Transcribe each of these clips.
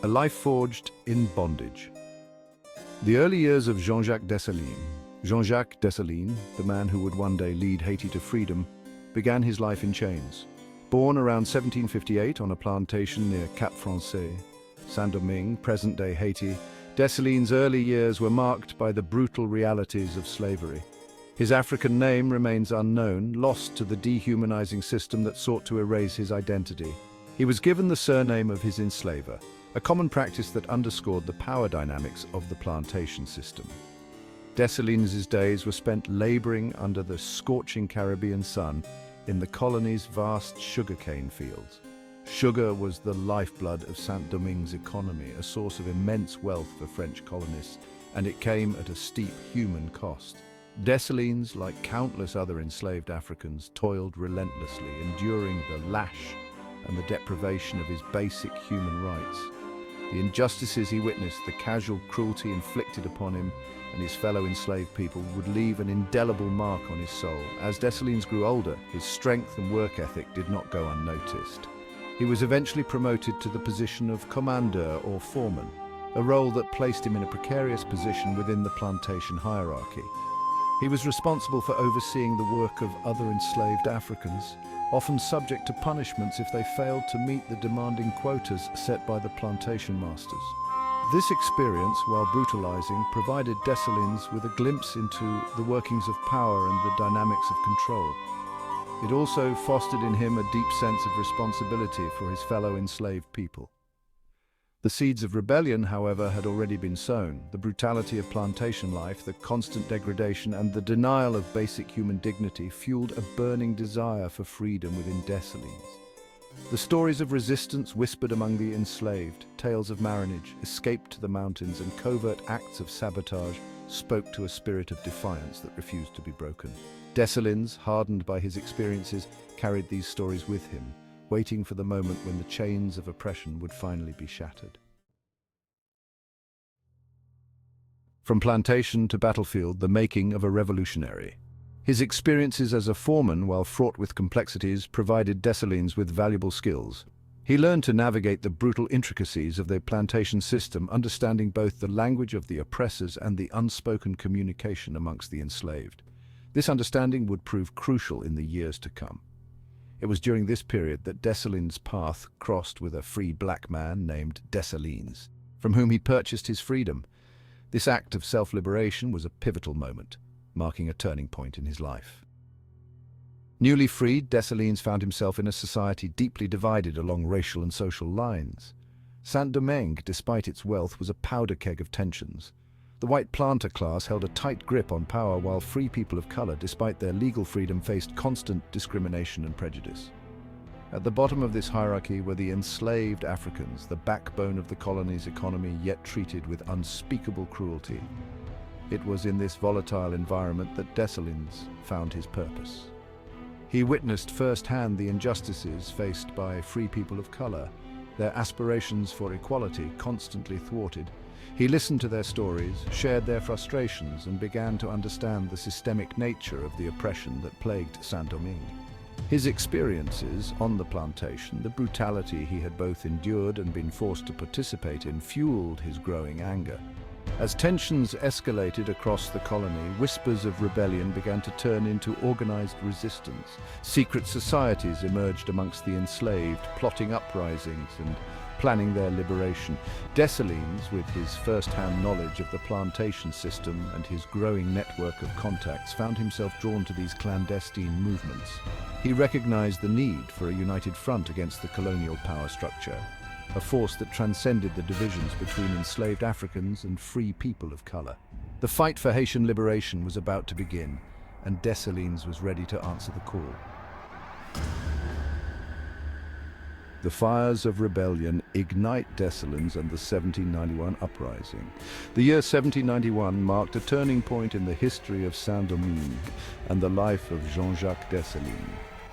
A life forged in bondage. The early years of Jean-Jacques Dessalines. Jean-Jacques Dessalines, the man who would one day lead Haiti to freedom, began his life in chains. Born around 1758 on a plantation near Cap Français, Saint-Domingue, present-day Haiti, Dessalines' early years were marked by the brutal realities of slavery. His African name remains unknown, lost to the dehumanizing system that sought to erase his identity. He was given the surname of his enslaver, a common practice that underscored the power dynamics of the plantation system. Dessalines' days were spent laboring under the scorching Caribbean sun in the colony's vast sugarcane fields. Sugar was the lifeblood of Saint-Domingue's economy, a source of immense wealth for French colonists, and it came at a steep human cost. Dessalines, like countless other enslaved Africans, toiled relentlessly, enduring the lash and the deprivation of his basic human rights. The injustices he witnessed, the casual cruelty inflicted upon him and his fellow enslaved people, would leave an indelible mark on his soul. As Dessalines grew older, his strength and work ethic did not go unnoticed. He was eventually promoted to the position of commandeur or foreman, a role that placed him in a precarious position within the plantation hierarchy. He was responsible for overseeing the work of other enslaved Africans, often subject to punishments if they failed to meet the demanding quotas set by the plantation masters. This experience, while brutalizing, provided Dessalines with a glimpse into the workings of power and the dynamics of control. It also fostered in him a deep sense of responsibility for his fellow enslaved people. The seeds of rebellion, however, had already been sown. The brutality of plantation life, the constant degradation, and the denial of basic human dignity fueled a burning desire for freedom within Dessalines. The stories of resistance whispered among the enslaved, tales of marronage, escape to the mountains, and covert acts of sabotage spoke to a spirit of defiance that refused to be broken. Dessalines, hardened by his experiences, carried these stories with him, waiting for the moment when the chains of oppression would finally be shattered. From plantation to battlefield, the making of a revolutionary. His experiences as a foreman, while fraught with complexities, provided Dessalines with valuable skills. He learned to navigate the brutal intricacies of the plantation system, understanding both the language of the oppressors and the unspoken communication amongst the enslaved. This understanding would prove crucial in the years to come. It was during this period that Dessalines' path crossed with a free black man named Dessalines, from whom he purchased his freedom. This act of self-liberation was a pivotal moment, marking a turning point in his life. Newly freed, Dessalines found himself in a society deeply divided along racial and social lines. Saint-Domingue, despite its wealth, was a powder keg of tensions. The white planter class held a tight grip on power, while free people of color, despite their legal freedom, faced constant discrimination and prejudice. At the bottom of this hierarchy were the enslaved Africans, the backbone of the colony's economy, yet treated with unspeakable cruelty. It was in this volatile environment that Dessalines found his purpose. He witnessed firsthand the injustices faced by free people of color, their aspirations for equality constantly thwarted. He listened to their stories, shared their frustrations, and began to understand the systemic nature of the oppression that plagued Saint-Domingue. His experiences on the plantation, the brutality he had both endured and been forced to participate in, fueled his growing anger. As tensions escalated across the colony, whispers of rebellion began to turn into organized resistance. Secret societies emerged amongst the enslaved, plotting uprisings and planning their liberation. Dessalines, with his first-hand knowledge of the plantation system and his growing network of contacts, found himself drawn to these clandestine movements. He recognized the need for a united front against the colonial power structure, a force that transcended the divisions between enslaved Africans and free people of color. The fight for Haitian liberation was about to begin, and Dessalines was ready to answer the call. The fires of rebellion ignite Dessalines and the 1791 uprising. The year 1791 marked a turning point in the history of Saint-Domingue and the life of Jean-Jacques Dessalines.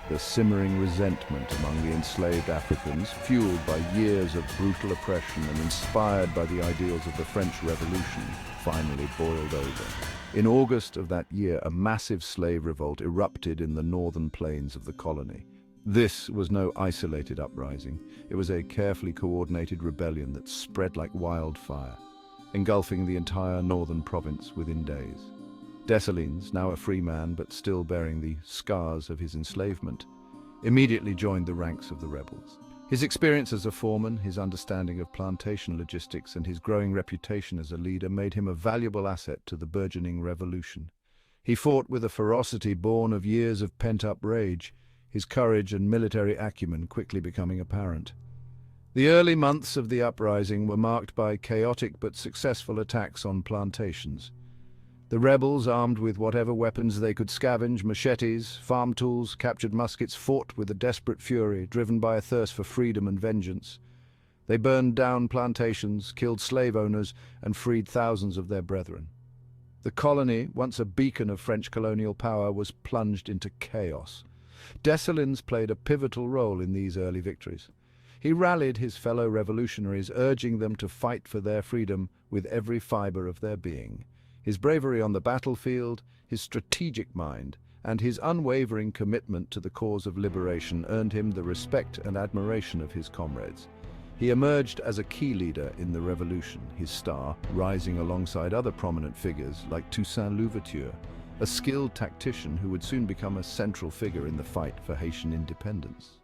The simmering resentment among the enslaved Africans, fueled by years of brutal oppression and inspired by the ideals of the French Revolution, finally boiled over. In August of that year, a massive slave revolt erupted in the northern plains of the colony. This was no isolated uprising. It was a carefully coordinated rebellion that spread like wildfire, engulfing the entire northern province within days. Dessalines, now a free man but still bearing the scars of his enslavement, immediately joined the ranks of the rebels. His experience as a foreman, his understanding of plantation logistics, and his growing reputation as a leader made him a valuable asset to the burgeoning revolution. He fought with a ferocity born of years of pent-up rage, his courage and military acumen quickly becoming apparent. The early months of the uprising were marked by chaotic but successful attacks on plantations. The rebels, armed with whatever weapons they could scavenge, machetes, farm tools, captured muskets, fought with a desperate fury, driven by a thirst for freedom and vengeance. They burned down plantations, killed slave owners, and freed thousands of their brethren. The colony, once a beacon of French colonial power, was plunged into chaos. Dessalines played a pivotal role in these early victories. He rallied his fellow revolutionaries, urging them to fight for their freedom with every fiber of their being. His bravery on the battlefield, his strategic mind, and his unwavering commitment to the cause of liberation earned him the respect and admiration of his comrades. He emerged as a key leader in the revolution, his star rising alongside other prominent figures like Toussaint Louverture, a skilled tactician who would soon become a central figure in the fight for Haitian independence.